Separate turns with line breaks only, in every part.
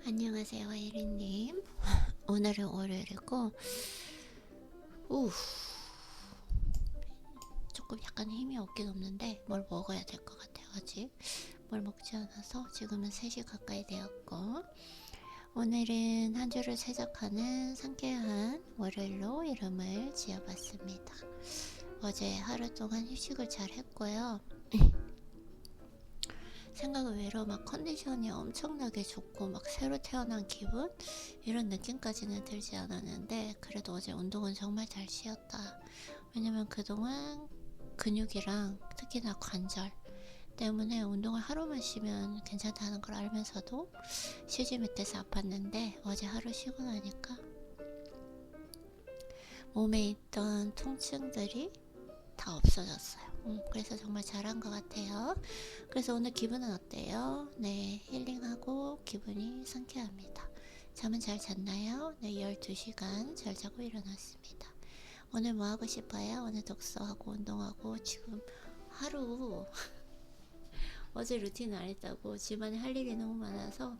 안녕하세요, 혜리님. 오늘은 월요일이고, 조금 약간 힘이 없긴 없는데, 뭘 먹어야 될 것 같아요, 아직. 뭘 먹지 않아서 지금은 3시 가까이 되었고, 오늘은 한 주를 시작하는 상쾌한 월요일로 이름을 지어봤습니다. 어제 하루 동안 휴식을 잘 했고요. 생각은 외로 막 컨디션이 엄청나게 좋고 막 새로 태어난 기분? 이런 느낌까지는 들지 않았는데 그래도 어제 운동은 정말 잘 쉬었다. 왜냐면 그동안 근육이랑 특히나 관절 때문에 운동을 하루만 쉬면 괜찮다는 걸 알면서도 쉬지 못해서 아팠는데 어제 하루 쉬고 나니까 몸에 있던 통증들이 다 없어졌어요. 그래서 정말 잘한 것 같아요. 그래서 오늘 기분은 어때요? 네, 힐링하고 기분이 상쾌합니다. 잠은 잘 잤나요? 네, 12시간 잘 자고 일어났습니다. 오늘 뭐 하고 싶어요? 오늘 독서하고 운동하고 지금 하루 어제 루틴 안 했다고 집안에 할 일이 너무 많아서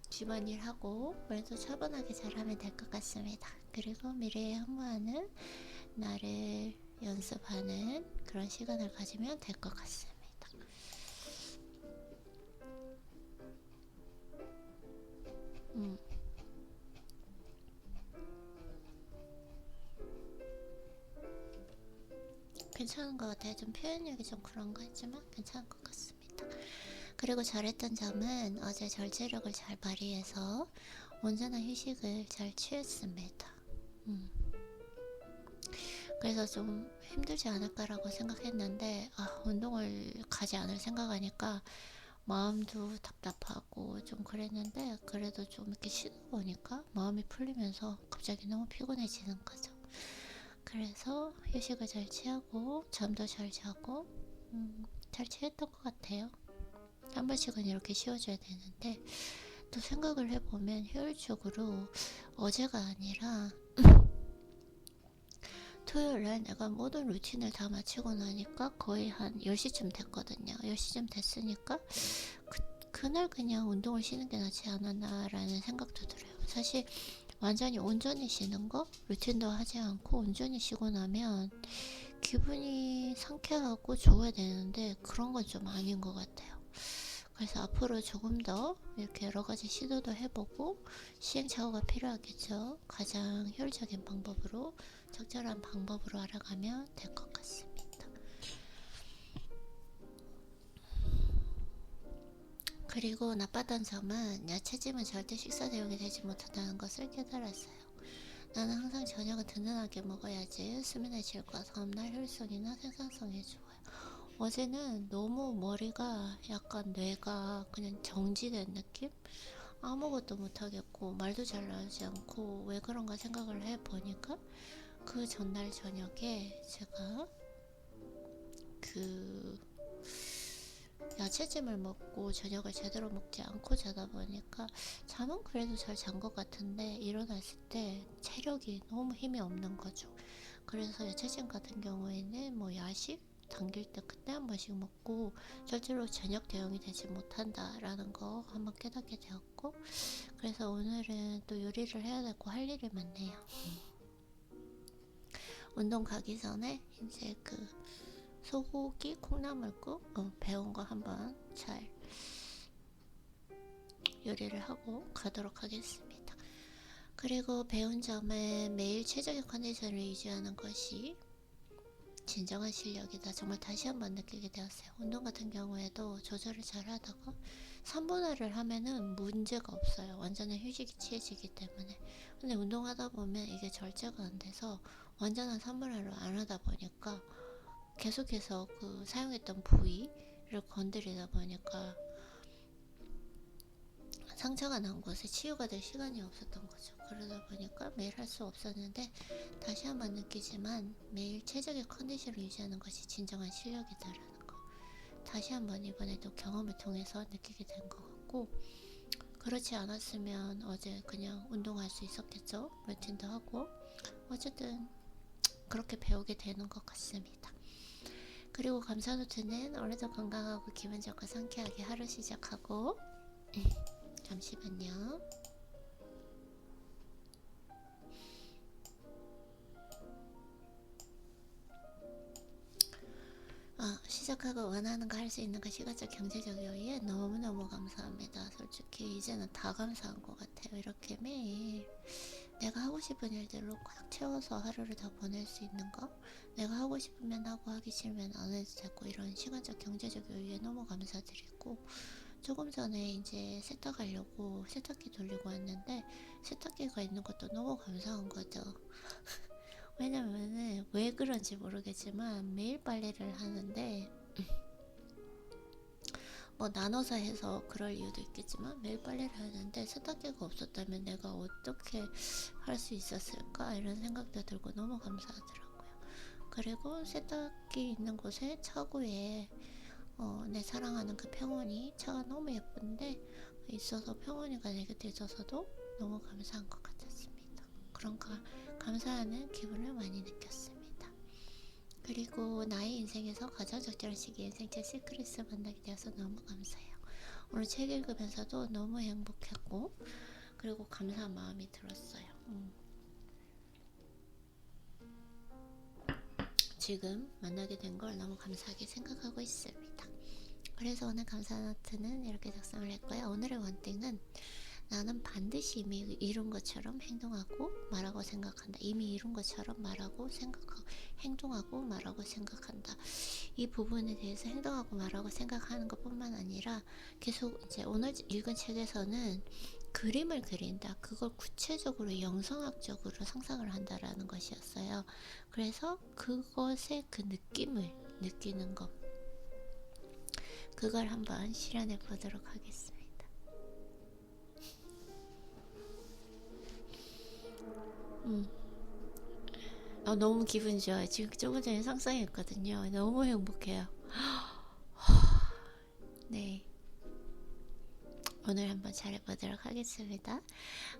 집안일 하고 그래도 차분하게 잘하면 될 것 같습니다. 그리고 미래에 흠모하는 나를 연습하는 그런 시간을 가지면 될 것 같습니다. 괜찮은 것 같아요. 좀 표현력이 좀 그런 거 했지만 괜찮은 것 같습니다. 그리고 잘했던 점은 어제 절제력을 잘 발휘해서 온전한 휴식을 잘 취했습니다. 그래서 좀 힘들지 않을까라고 생각했는데 운동을 가지 않을 생각하니까 마음도 답답하고 좀 그랬는데 그래도 좀 이렇게 쉬다 보니까 마음이 풀리면서 갑자기 너무 피곤해지는 거죠. 그래서 휴식을 잘 취하고 잠도 잘 자고 잘 취했던 것 같아요. 한 번씩은 이렇게 쉬어줘야 되는데 또 생각을 해보면 효율적으로 어제가 아니라 토요일에 내가 모든 루틴을 다 마치고 나니까 거의 한 10시쯤 됐거든요. 10시쯤 됐으니까 그날 그냥 운동을 쉬는 게 낫지 않았나 라는 생각도 들어요. 사실 완전히 온전히 쉬는 거 루틴도 하지 않고 온전히 쉬고 나면 기분이 상쾌하고 좋아야 되는데 그런 건 좀 아닌 것 같아요. 그래서 앞으로 조금 더 이렇게 여러 가지 시도도 해보고 시행착오가 필요하겠죠. 가장 효율적인 방법으로 적절한 방법으로 알아가면 될 것 같습니다. 그리고 나빴던 점은 야채찜은 절대 식사 대용이 되지 못한다는 것을 깨달았어요. 나는 항상 저녁을 든든하게 먹어야지 수면의 질과 다음날 효율성이나 생산성에 좋아요. 어제는 너무 머리가 약간 뇌가 그냥 정지된 느낌? 아무것도 못하겠고 말도 잘 나오지 않고 왜 그런가 생각을 해보니까 그 전날 저녁에 제가 그 야채찜을 먹고 저녁을 제대로 먹지 않고 자다 보니까 잠은 그래도 잘 잔 것 같은데 일어났을 때 체력이 너무 힘이 없는 거죠. 그래서 야채찜 같은 경우에는 뭐 야식 당길 때 그때 한 번씩 먹고 절대로 저녁 대용이 되지 못한다라는 거 한번 깨닫게 되었고 그래서 오늘은 또 요리를 해야 되고 할 일이 많네요. 운동 가기 전에 이제 그 소고기 콩나물국 배운 거 한번 잘 요리를 하고 가도록 하겠습니다. 그리고 배운 점은 매일 최적의 컨디션을 유지하는 것이 진정한 실력이다. 정말 다시 한번 느끼게 되었어요. 운동 같은 경우에도 조절을 잘 하다가 3분할을 하면은 문제가 없어요. 완전한 휴식이 취해지기 때문에. 근데 운동하다 보면 이게 절제가 안 돼서 완전한 3분할을 안 하다 보니까 계속해서 그 사용했던 부위를 건드리다 보니까 상처가 난 곳에 치유가 될 시간이 없었던 거죠. 그러다 보니까 매일 할 수 없었는데 다시 한번 느끼지만 매일 최적의 컨디션을 유지하는 것이 진정한 실력이다라는 거 다시 한번 이번에도 경험을 통해서 느끼게 된 것 같고 그렇지 않았으면 어제 그냥 운동할 수 있었겠죠. 루틴도 하고 어쨌든 그렇게 배우게 되는 것 같습니다. 그리고 감사 노트는 오늘도 건강하고 기분 좋고 상쾌하게 하루 시작하고 잠시만요. 시작하고 원하는 거 할 수 있는 거 시간적 경제적 여유에 너무너무 감사합니다. 솔직히 이제는 다 감사한 것 같아요. 이렇게 매일 내가 하고 싶은 일들로 꽉 채워서 하루를 다 보낼 수 있는 거, 내가 하고 싶으면 하고 하기 싫으면 안 해도 되고, 이런 시간적 경제적 여유에 너무 감사드리고, 조금 전에 이제 세탁하려고 세탁기 돌리고 왔는데 세탁기가 있는 것도 너무 감사한 거죠. 왜냐면은 왜 그런지 모르겠지만 매일 빨래를 하는데 뭐 나눠서 해서 그럴 이유도 있겠지만 매일 빨래를 하는데 세탁기가 없었다면 내가 어떻게 할 수 있었을까 이런 생각도 들고 너무 감사하더라고요. 그리고 세탁기 있는 곳에 차고에 내 사랑하는 그 평온이, 차가 너무 예쁜데 있어서 평온이가 내 곁에 있어서도 너무 감사한 것 같았습니다. 그런 감사하는 기분을 많이 느꼈습니다. 그리고 나의 인생에서 가장 적절한 시기에 생체 시크릿스 만나게 되어서 너무 감사해요. 오늘 책 읽으면서도 너무 행복했고, 그리고 감사한 마음이 들었어요. 지금 만나게 된 걸 너무 감사하게 생각하고 있습니다. 그래서 오늘 감사 노트는 이렇게 작성을 했고요. 오늘의 원땡은 나는 반드시 이미 이룬 것처럼 행동하고 말하고 생각한다. 이미 이룬 것처럼 말하고 생각하고 행동하고 말하고 생각한다. 이 부분에 대해서 행동하고 말하고 생각하는 것뿐만 아니라 계속 이제 오늘 읽은 책에서는 그림을 그린다. 그걸 구체적으로 영성학적으로 상상을 한다라는 것이었어요. 그래서 그것의 그 느낌을 느끼는 것, 그걸 한번 실현해 보도록 하겠습니다. 너무 기분 좋아요. 지금 조금 전에 상상했거든요. 너무 행복해요. 네, 오늘 한번 잘해보도록 하겠습니다.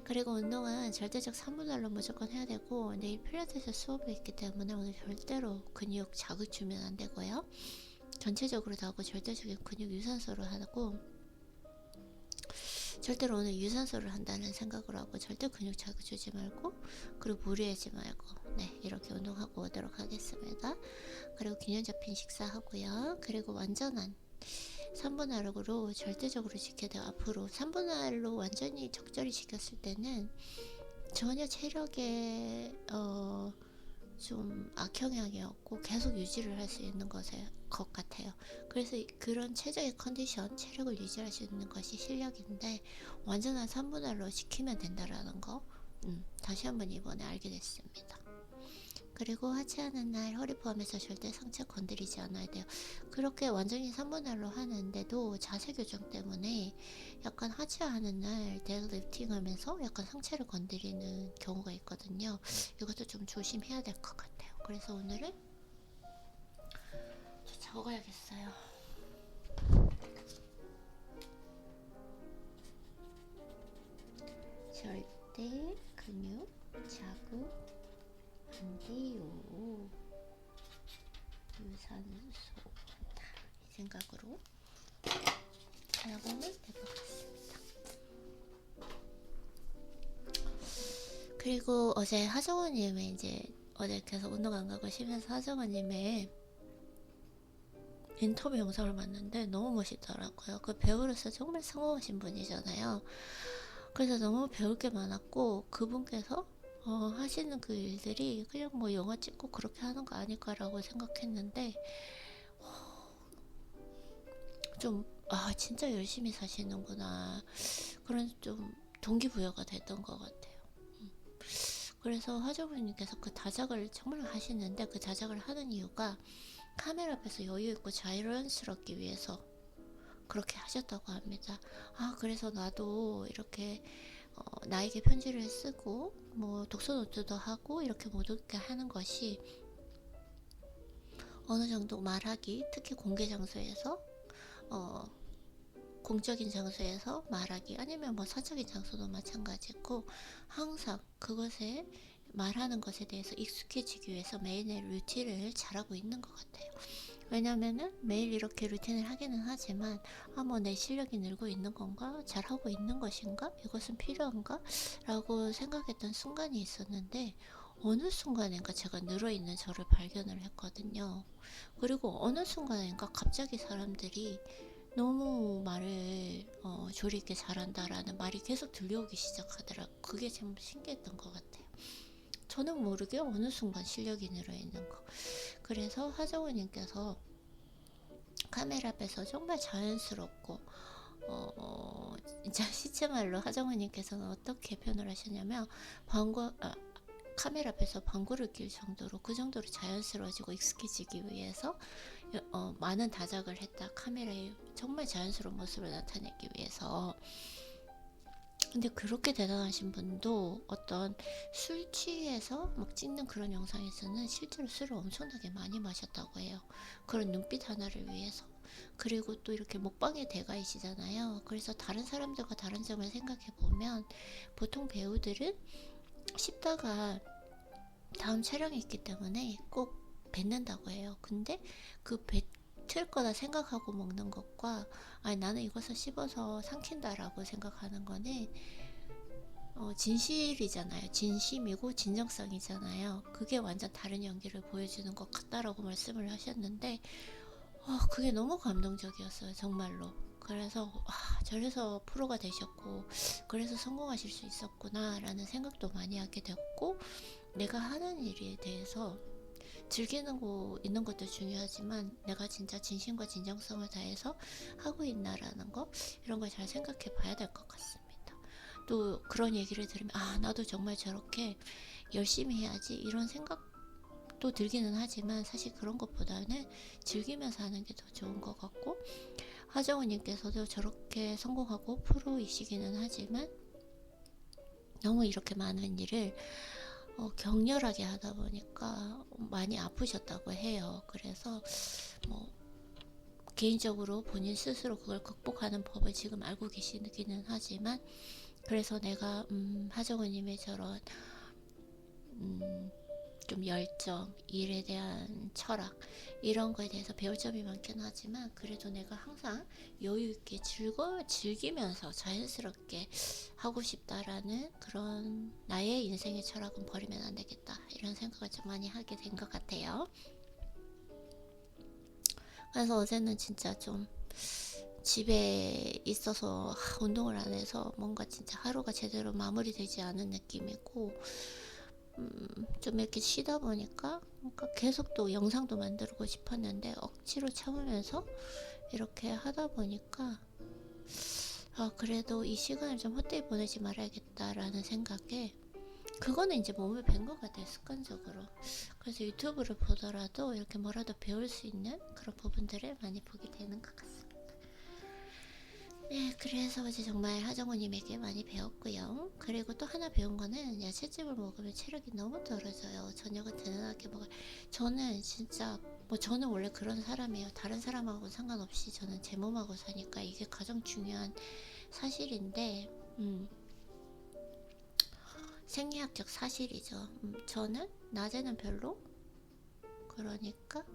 그리고 운동은 절대적 3분할로 무조건 해야 되고, 내일 필라테스 수업이 있기 때문에 오늘 절대로 근육 자극 주면 안 되고요. 전체적으로 다 하고 절대적인 근육 유산소로 하고, 절대로 오늘 유산소를 한다는 생각으로 하고 절대 근육 자극 주지 말고, 그리고 무리하지 말고, 네, 이렇게 운동하고 오도록 하겠습니다. 그리고 균형 잡힌 식사하고요. 그리고 완전한 3분할로 절대적으로 지켜야 돼요. 앞으로 3분할로 완전히 적절히 지켰을 때는 전혀 체력에 좀 악영향이 없고 계속 유지를 할 수 있는 것 같아요. 그래서 그런 최적의 컨디션, 체력을 유지할 수 있는 것이 실력인데, 완전한 3분할로 지키면 된다라는 거 다시 한번 이번에 알게 됐습니다. 그리고 하체하는 날 허리 포함해서 절대 상체 건드리지 않아야 돼요. 그렇게 완전히 3분할로 하는데도 자세 교정 때문에 약간 하체하는 날 데드리프팅 하면서 약간 상체를 건드리는 경우가 있거든요. 이것도 좀 조심해야 될 것 같아요. 그래서 오늘은 적어야겠어요. 절대 근육 자극 안 돼요. 유산소 이 생각으로 작업을 해보겠습니다. 그리고 어제 하정우님의 이제 어제 계속 운동 안 가고 쉬면서 하정우님의 인터뷰 영상을 봤는데 너무 멋있더라고요. 그 배우로서 정말 성공하신 분이잖아요. 그래서 너무 배울 게 많았고, 그분께서 하시는 그 일들이 그냥 뭐 영화 찍고 그렇게 하는 거 아닐까라고 생각했는데, 좀 진짜 열심히 사시는구나, 그런 좀 동기부여가 됐던 것 같아요. 그래서 하정우님께서 그 다작을 정말 하시는데, 그 다작을 하는 이유가 카메라 앞에서 여유있고 자연스럽기 위해서 그렇게 하셨다고 합니다. 그래서 나도 이렇게 나에게 편지를 쓰고 뭐 독서노트도 하고 이렇게 모두게 하는 것이 어느 정도 말하기, 특히 공개 장소에서 공적인 장소에서 말하기, 아니면 뭐 사적인 장소도 마찬가지고, 항상 그것에 말하는 것에 대해서 익숙해지기 위해서 매일매일 루틴을 잘하고 있는 것 같아요. 왜냐면은 매일 이렇게 루틴을 하기는 하지만 뭐 내 실력이 늘고 있는 건가? 잘하고 있는 것인가? 이것은 필요한가? 라고 생각했던 순간이 있었는데, 어느 순간인가 제가 늘어있는 저를 발견을 했거든요. 그리고 어느 순간인가 갑자기 사람들이 너무 말을 조리 있게 잘한다라는 말이 계속 들려오기 시작하더라고요. 그게 참 신기했던 것 같아요. 저는 모르게 어느 순간 실력이 늘어있는 거. 그래서 하정우님께서 카메라 앞에서 정말 자연스럽고 진짜 시체말로 하정우님께서는 어떻게 표현을 하셨냐면 카메라 앞에서 방구를 낄 정도로 그 정도로 자연스러워지고 익숙해지기 위해서 많은 다작을 했다. 카메라에 정말 자연스러운 모습을 나타내기 위해서. 근데 그렇게 대단하신 분도 어떤 술 취해서 막 찍는 그런 영상에서는 실제로 술을 엄청나게 많이 마셨다고 해요. 그런 눈빛 하나를 위해서. 그리고 또 이렇게 먹방의 대가이시잖아요. 그래서 다른 사람들과 다른 점을 생각해 보면 보통 배우들은 씹다가 다음 촬영이 있기 때문에 꼭 뱉는다고 해요. 근데 그 뱉을 거다 생각하고 먹는 것과 아니 나는 이것을 씹어서 삼킨다라고 생각하는 거는 진실이잖아요. 진심이고 진정성이잖아요. 그게 완전 다른 연기를 보여주는 것 같다라고 말씀을 하셨는데 그게 너무 감동적이었어요. 정말로. 그래서 저래서 프로가 되셨고 그래서 성공하실 수 있었구나 라는 생각도 많이 하게 됐고, 내가 하는 일에 대해서 즐기는 거 있는 것도 중요하지만 내가 진짜 진심과 진정성을 다해서 하고 있나라는 거, 이런 걸 잘 생각해 봐야 될 것 같습니다. 또 그런 얘기를 들으면 나도 정말 저렇게 열심히 해야지 이런 생각도 들기는 하지만 사실 그런 것보다는 즐기면서 하는 게 더 좋은 것 같고, 하정우님께서도 저렇게 성공하고 프로이시기는 하지만 너무 이렇게 많은 일을 격렬하게 하다 보니까 많이 아프셨다고 해요. 그래서 개인적으로 본인 스스로 그걸 극복하는 법을 지금 알고 계시기는 하지만, 그래서 내가 하정우님의 저런 좀 열정, 일에 대한 철학, 이런 거에 대해서 배울 점이 많긴 하지만 그래도 내가 항상 여유있게 즐기면서 자연스럽게 하고 싶다라는 그런 나의 인생의 철학은 버리면 안 되겠다, 이런 생각을 좀 많이 하게 된 것 같아요. 그래서 어제는 진짜 좀 집에 있어서 운동을 안 해서 뭔가 진짜 하루가 제대로 마무리되지 않은 느낌이고, 좀 이렇게 쉬다 보니까 계속 또 영상도 만들고 싶었는데 억지로 참으면서 이렇게 하다 보니까 그래도 이 시간을 좀 헛되이 보내지 말아야겠다라는 생각에, 그거는 이제 몸에 밴 것 같아요, 습관적으로. 그래서 유튜브를 보더라도 이렇게 뭐라도 배울 수 있는 그런 부분들을 많이 보게 되는 것 같습니다. 네, 그래서 어제 정말 하정우님에게 많이 배웠고요. 그리고 또 하나 배운 거는 야채즙을 먹으면 체력이 너무 떨어져요. 저녁은 든든하게 먹어요. 저는 진짜 저는 원래 그런 사람이에요. 다른 사람하고 상관없이 저는 제 몸하고 사니까 이게 가장 중요한 사실인데, 생리학적 사실이죠. 저는 낮에는 별로, 그러니까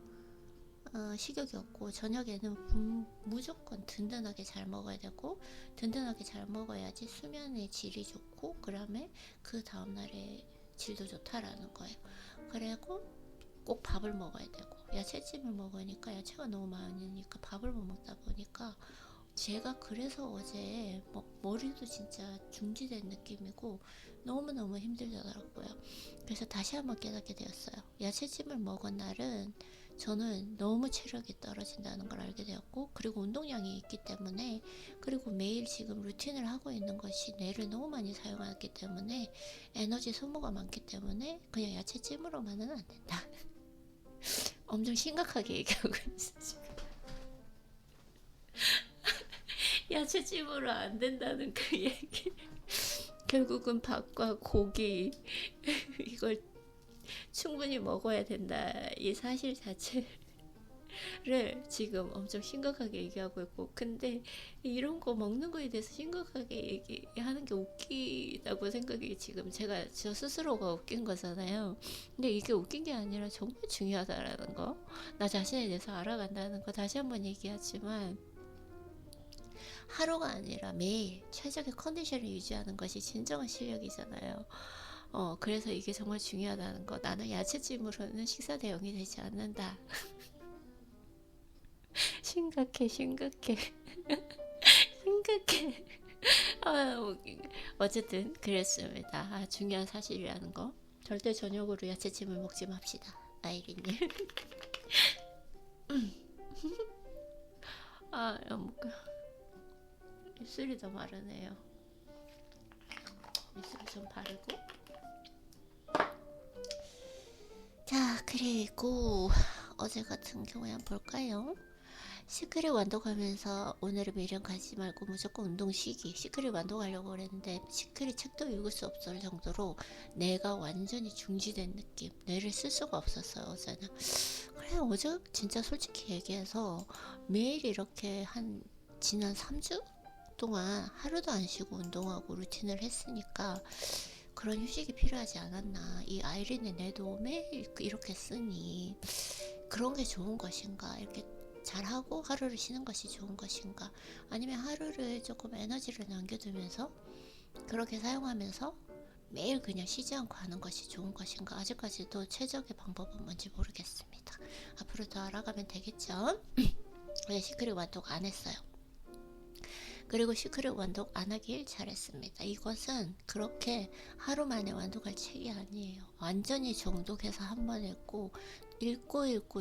식욕이 없고 저녁에는 무조건 든든하게 잘 먹어야 되고, 든든하게 잘 먹어야지 수면의 질이 좋고 그다음에 그 다음날의 질도 좋다라는 거예요. 그리고 꼭 밥을 먹어야 되고, 야채찜을 먹으니까 야채가 너무 많으니까 밥을 못 먹다 보니까 제가 그래서 어제 머리도 진짜 중지된 느낌이고 너무너무 힘들더라고요. 그래서 다시 한번 깨닫게 되었어요. 야채찜을 먹은 날은 저는 너무 체력이 떨어진다는 걸 알게 되었고, 그리고 운동량이 있기 때문에, 그리고 매일 지금 루틴을 하고 있는 것이 뇌를 너무 많이 사용하기 때문에 에너지 소모가 많기 때문에 그냥 야채찜으로만은 안 된다. 엄청 심각하게 얘기하고 있어. 야채찜으로 안 된다는 그 얘기. 결국은 밥과 고기 이걸 충분히 먹어야 된다, 이 사실 자체를 지금 엄청 심각하게 얘기하고 있고, 근데 이런 거 먹는 거에 대해서 심각하게 얘기하는 게 웃기다고 생각이, 지금 저 스스로가 웃긴 거잖아요. 근데 이게 웃긴 게 아니라 정말 중요하다라는 거, 나 자신에 대해서 알아간다는 거 다시 한번 얘기하지만, 하루가 아니라 매일 최적의 컨디션을 유지하는 것이 진정한 실력이잖아요. 그래서 이게 정말 중요하다는 거. 나는 야채찜으로는 식사 대용이 되지 않는다. 심각해, 심각해, 심각해. 아, 어쨌든 그랬습니다. 중요한 사실이라는 거. 절대 저녁으로 야채찜을 먹지 맙시다, 아이린님. 입술이 더 마르네요. 입술 좀 바르고. 자, 그리고 어제 같은 경우에 한번 볼까요? 시크릿 완도 가면서 오늘은 미련 가지 말고 무조건 운동 시기. 시크릿 완도 가려고 그랬는데 시크릿 책도 읽을 수 없을 정도로 뇌가 완전히 중지된 느낌. 뇌를 쓸 수가 없었어요, 어제는. 그래, 어제 진짜 솔직히 얘기해서 매일 이렇게 지난 3주 동안 하루도 안 쉬고 운동하고 루틴을 했으니까 그런 휴식이 필요하지 않았나. 이 아이린의 뇌도 매일 이렇게 쓰니 그런 게 좋은 것인가. 이렇게 잘하고 하루를 쉬는 것이 좋은 것인가, 아니면 하루를 조금 에너지를 남겨두면서 그렇게 사용하면서 매일 그냥 쉬지 않고 하는 것이 좋은 것인가. 아직까지도 최적의 방법은 뭔지 모르겠습니다. 앞으로 더 알아가면 되겠죠. 네, 시크릿 완독 안 했어요. 그리고 시크릿 완독 안 하길 잘했습니다. 이것은 그렇게 하루 만에 완독할 책이 아니에요. 완전히 정독해서 한 번 읽고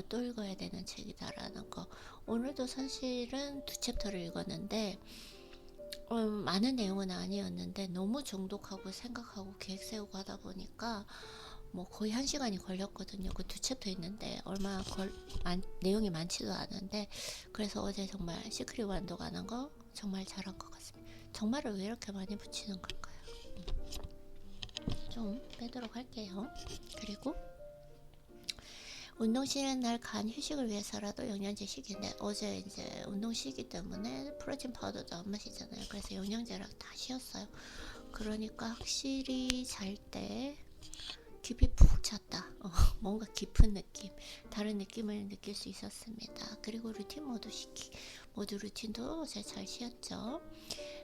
또 읽어야 되는 책이다라는 거. 오늘도 사실은 2챕터를 읽었는데 많은 내용은 아니었는데 너무 정독하고 생각하고 계획 세우고 하다 보니까 뭐 거의 1시간이 걸렸거든요. 그 2챕터 있는데 내용이 많지도 않은데, 그래서 어제 정말 시크릿 완독 안 한 거 정말 잘한 것 같습니다. 정말을 왜 이렇게 많이 붙이는 걸까요? 좀 빼도록 할게요. 그리고 운동 쉬는 날 간 휴식을 위해서라도 영양제 시기인데, 어제 이제 운동 쉬기 때문에 프로틴 파우더도 안 마시잖아요. 그래서 영양제랑 다 쉬었어요. 그러니까 확실히 잘 때 깊이 푹 잤다. 뭔가 깊은 느낌, 다른 느낌을 느낄 수 있었습니다. 그리고 루틴 모두 루틴도 잘 쉬었죠.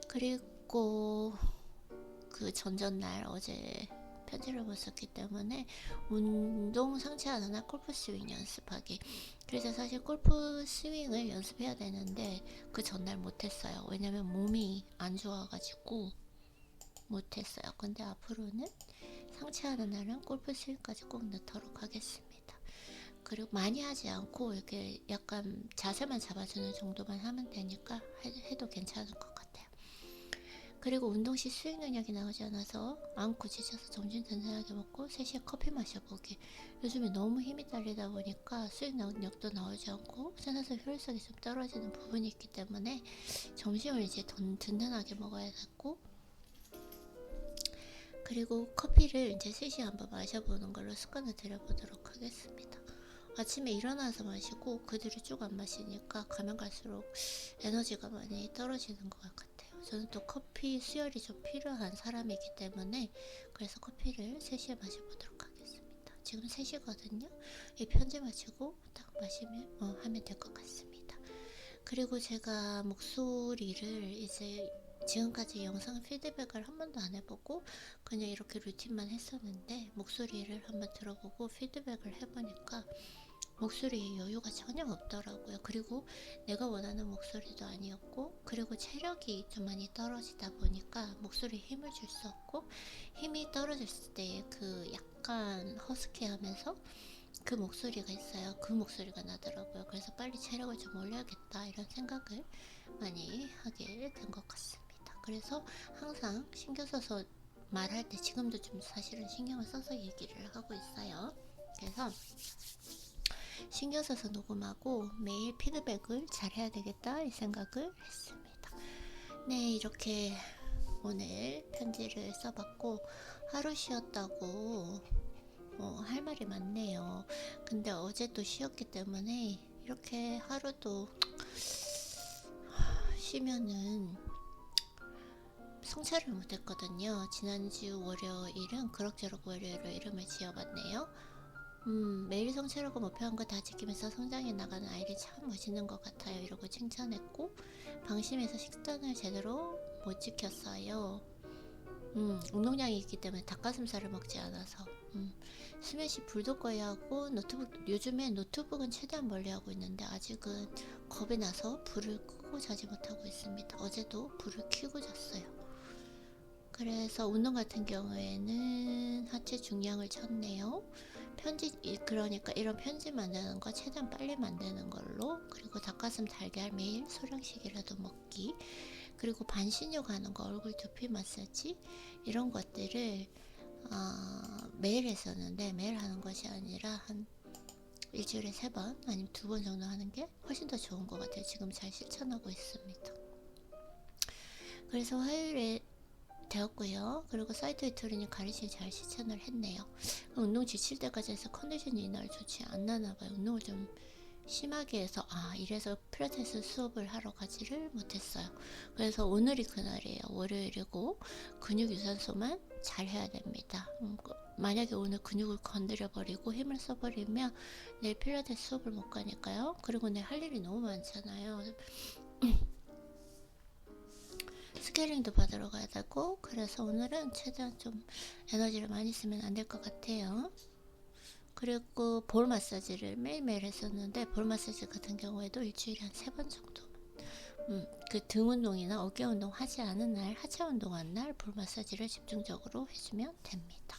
그리고 그 전전날 어제 편지를 못 썼기 때문에 운동 상체하는 날 골프 스윙 연습하기. 그래서 사실 골프 스윙을 연습해야 되는데 그 전날 못했어요. 왜냐면 몸이 안 좋아가지고 못했어요. 근데 앞으로는 상체하는 날은 골프 스윙까지 꼭 넣도록 하겠습니다. 그리고 많이 하지 않고 이렇게 약간 자세만 잡아주는 정도만 하면 되니까 해도 괜찮을 것 같아요. 그리고 운동 시 수행 능력이 나오지 않아서 안고 지쳐서 점심 든든하게 먹고 3시에 커피 마셔보기. 요즘에 너무 힘이 딸리다 보니까 수행 능력도 나오지 않고 생활에서 효율성이 좀 떨어지는 부분이 있기 때문에 점심을 이제 든든하게 먹어야겠고, 그리고 커피를 이제 3시에 한번 마셔보는 걸로 습관을 들여보도록 하겠습니다. 아침에 일어나서 마시고 그 뒤로 쭉 안 마시니까 가면 갈수록 에너지가 많이 떨어지는 것 같아요. 저는 또 커피 수혈이 좀 필요한 사람이기 때문에 그래서 커피를 3시에 마셔보도록 하겠습니다. 지금 3시거든요. 이 편지 마치고 딱 마시면 하면 될 것 같습니다. 그리고 제가 목소리를 이제 지금까지 영상 피드백을 한 번도 안 해보고 그냥 이렇게 루틴만 했었는데, 목소리를 한번 들어보고 피드백을 해보니까 목소리에 여유가 전혀 없더라고요. 그리고 내가 원하는 목소리도 아니었고, 그리고 체력이 좀 많이 떨어지다 보니까 목소리에 힘을 줄 수 없고, 힘이 떨어졌을 때 그 약간 허스키하면서 그 목소리가 있어요. 그 목소리가 나더라고요. 그래서 빨리 체력을 좀 올려야겠다 이런 생각을 많이 하게 된 것 같습니다. 그래서 항상 신경 써서 말할 때 지금도 좀 사실은 신경을 써서 얘기를 하고 있어요. 그래서 신경 써서 녹음하고 매일 피드백을 잘해야 되겠다 이 생각을 했습니다. 네, 이렇게 오늘 편지를 써봤고, 하루 쉬었다고 할 말이 많네요. 근데 어제 또 쉬었기 때문에 이렇게 하루도 쉬면은 성찰을 못했거든요. 지난주 월요일은 그럭저럭 월요일로 이름을 지어봤네요. 매일 성취하고 목표한 거 다 지키면서 성장해 나가는 아이들이 참 멋있는 것 같아요. 이러고 칭찬했고, 방심해서 식단을 제대로 못 지켰어요. 운동량이 있기 때문에 닭가슴살을 먹지 않아서. 스매시 불도 거의 하고, 요즘에 노트북은 최대한 멀리 하고 있는데 아직은 겁이 나서 불을 끄고 자지 못하고 있습니다. 어제도 불을 켜고 잤어요. 그래서 운동 같은 경우에는 하체 중량을 쳤네요. 그러니까 이런 편지 만드는 거 최대한 빨리 만드는 걸로, 그리고 닭가슴 달걀 매일 소량씩이라도 먹기, 그리고 반신욕 하는 거, 얼굴 두피 마사지 이런 것들을 매일 했었는데 매일 하는 것이 아니라 한 일주일에 3번 아니면 2번 정도 하는 게 훨씬 더 좋은 것 같아요. 지금 잘 실천하고 있습니다. 그래서 화요일에 되었고요. 그리고 사이트 튜토링이 가르치니 잘 실천을 했네요. 운동 지칠 때까지 해서 컨디션이 이날 좋지 않나봐요. 운동을 좀 심하게 해서 이래서 필라테스 수업을 하러 가지를 못했어요. 그래서 오늘이 그날이에요. 월요일이고 근육 유산소만 잘 해야 됩니다. 만약에 오늘 근육을 건드려 버리고 힘을 써버리면 내일 필라테스 수업을 못 가니까요. 그리고 내일 할 일이 너무 많잖아요. 스케일링도 받으러 가야 되고, 그래서 오늘은 최대한 좀 에너지를 많이 쓰면 안 될 것 같아요. 그리고 볼 마사지를 매일매일 했었는데, 볼 마사지 같은 경우에도 일주일에 한 3번 정도. 그 등 운동이나 어깨 운동 하지 않은 날, 하체 운동한 날 볼 마사지를 집중적으로 해주면 됩니다.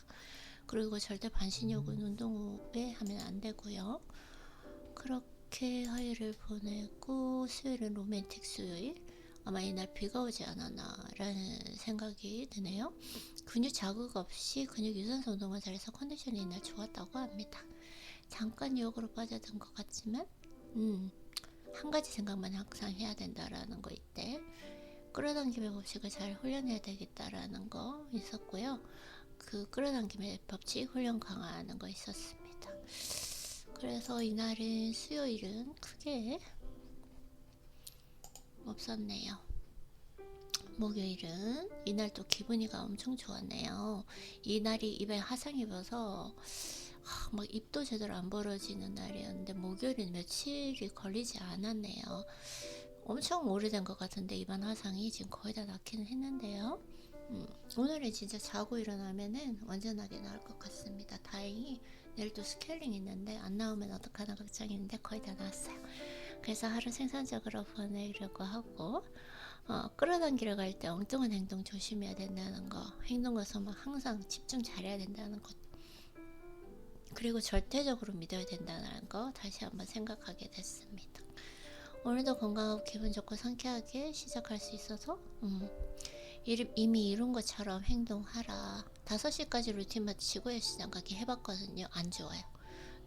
그리고 절대 반신욕은 운동 후에 하면 안 되고요. 그렇게 화요일을 보내고, 수요일은 로맨틱 수요일. 아마 이날 비가 오지 않았나 라는 생각이 드네요. 근육 자극 없이 근육 유산소 운동을 잘해서 컨디션이 이날 좋았다고 합니다. 잠깐 유혹으로 빠져든 것 같지만 한 가지 생각만 항상 해야 된다라는 거 이때 끌어당김의 법칙을 잘 훈련해야 되겠다라는 거 있었고요. 그 끌어당김의 법칙 훈련 강화하는 거 있었습니다. 그래서 이날은 수요일은 크게 없었네요. 목요일은 이날 또 기분이가 엄청 좋았네요. 이날이 입에 화상 입어서 막 입도 제대로 안 벌어지는 날이었는데 목요일은 며칠이 걸리지 않았네요. 엄청 오래된 것 같은데 입안 화상이 지금 거의 다 낫기는 했는데요. 오늘은 진짜 자고 일어나면은 완전하게 나을 것 같습니다. 다행히 내일 또 스케일링 있는데 안 나오면 어떡하나 걱정인데 거의 다 나았어요. 그래서 하루 생산적으로 보내려고 하고, 끌어당기러 갈 때 엉뚱한 행동 조심해야 된다는 거, 행동에서만 항상 집중 잘해야 된다는 것, 그리고 절대적으로 믿어야 된다는 거 다시 한번 생각하게 됐습니다. 오늘도 건강하고 기분 좋고 상쾌하게 시작할 수 있어서 이미 이룬 것처럼 행동하라. 5시까지 루틴 마치고 헬스장 가기 해봤거든요. 안 좋아요.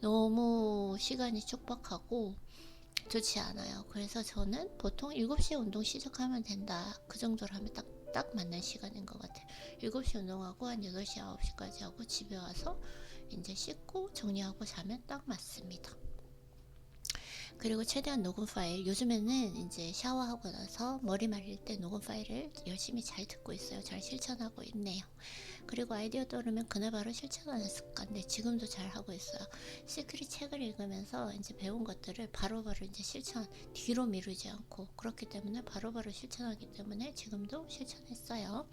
너무 시간이 촉박하고 좋지 않아요. 그래서 저는 보통 7시에 운동 시작하면 된다. 그 정도로 하면 딱 맞는 시간인 것 같아요. 7시 운동하고 한 8시, 9시까지 하고 집에 와서 이제 씻고 정리하고 자면 딱 맞습니다. 그리고 최대한 녹음 파일, 요즘에는 이제 샤워하고 나서 머리 말릴 때 녹음 파일을 열심히 잘 듣고 있어요. 잘 실천하고 있네요. 그리고 아이디어 떠오르면 그날 바로 실천하는 습관, 지금도 잘 하고 있어요. 시크릿 책을 읽으면서 이제 배운 것들을 바로바로 이제 뒤로 미루지 않고, 그렇기 때문에 바로바로 실천하기 때문에 지금도 실천했어요.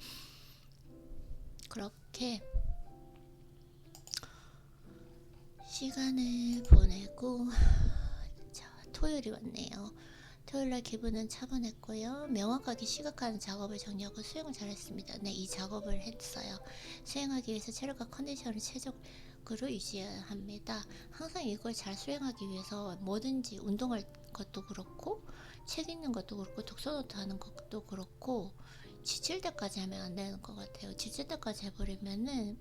그렇게 시간을 보내고 토요일이 왔네요. 토요일날 기분은 차분했고요. 명확하게 시각화하는 작업을 정리하고 수행을 잘했습니다. 이 작업을 했어요. 수행하기 위해서 체력과 컨디션을 최적으로 유지해야 합니다. 항상 이걸 잘 수행하기 위해서 뭐든지 운동할 것도 그렇고, 책 읽는 것도 그렇고, 독서노트 하는 것도 그렇고, 지칠 때까지 하면 안 되는 것 같아요. 지칠 때까지 해버리면은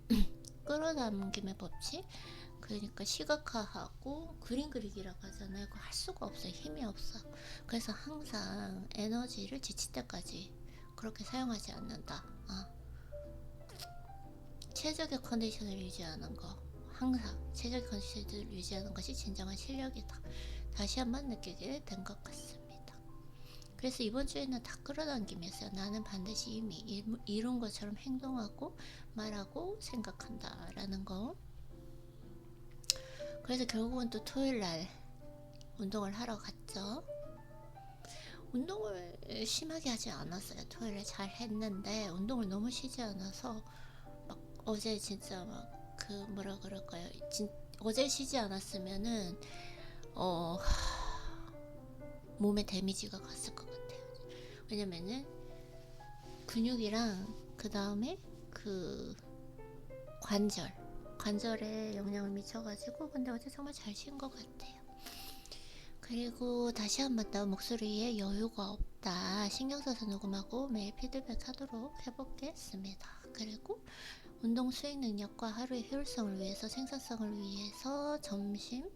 끌어당김의 법칙, 그러니까 시각화하고 그림 그리기라고 하잖아요. 그거 할 수가 없어요. 힘이 없어. 그래서 항상 에너지를 지칠 때까지 그렇게 사용하지 않는다. 최적의 컨디션을 유지하는 거, 항상 최적의 컨디션을 유지하는 것이 진정한 실력이다. 다시 한번 느끼게 된 것 같습니다. 그래서 이번 주에는 다 끌어당기면서 나는 반드시 이미 이룬 것처럼 행동하고 말하고 생각한다 라는 거. 그래서 결국은 또 토요일날 운동을 하러 갔죠. 운동을 심하게 하지 않았어요. 토요일에 잘 했는데 운동을 너무 쉬지 않아서 막 어제 진짜 막 그 뭐라 그럴까요? 어제 쉬지 않았으면은 어 몸에 데미지가 갔을 것 같아요. 왜냐면은 근육이랑 그 다음에 그 관절에 영향을 미쳐가지고 근데 어제 정말 잘 쉰 것 같아요. 그리고 다시 한번 더 목소리에 여유가 없다 신경 써서 녹음하고 매일 피드백 하도록 해보겠습니다. 그리고 운동 수행 능력과 하루의 효율성을 위해서 생산성을 위해서 점심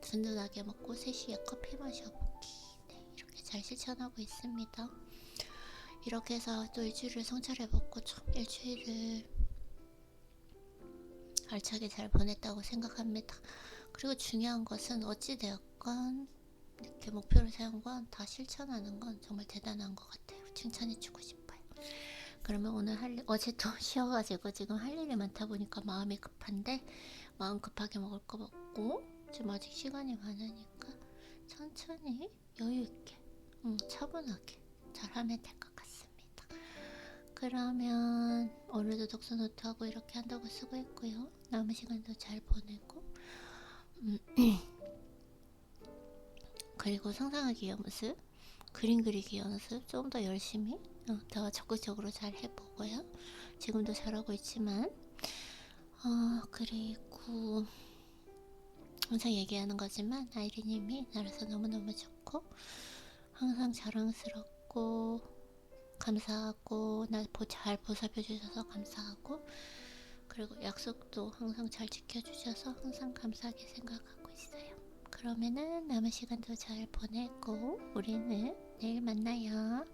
든든하게 먹고 3시에 커피 마셔보기. 네, 이렇게 잘 실천하고 있습니다. 이렇게 해서 또 일주일을 성찰해보고 좀 일주일을 알차게 잘 보냈다고 생각합니다. 그리고 중요한 것은 어찌되었건 이렇게 목표를 세운 건 다 실천하는 건 정말 대단한 것 같아요. 칭찬해주고 싶어요. 그러면 오늘 어제 또 쉬어가지고 지금 할 일이 많다 보니까 마음이 급한데 마음 급하게 먹을 거 먹고 지금 아직 시간이 많으니까 천천히 여유있게 차분하게 잘하면 될 것 같습니다. 그러면 오늘도 독서노트 하고 이렇게 한다고 수고했고요. 남은 시간도 잘 보내고 그리고 상상하기 연습, 그림 그리기 연습 좀 더 열심히 더 적극적으로 잘 해보고요. 지금도 잘하고 있지만 그리고 항상 얘기하는 거지만 아이리님이 나라서 너무너무 좋고 항상 자랑스럽고 감사하고 나 잘 보살펴 주셔서 감사하고 그리고 약속도 항상 잘 지켜주셔서 항상 감사하게 생각하고 있어요. 그러면은 남은 시간도 잘 보내고 우리는 내일 만나요.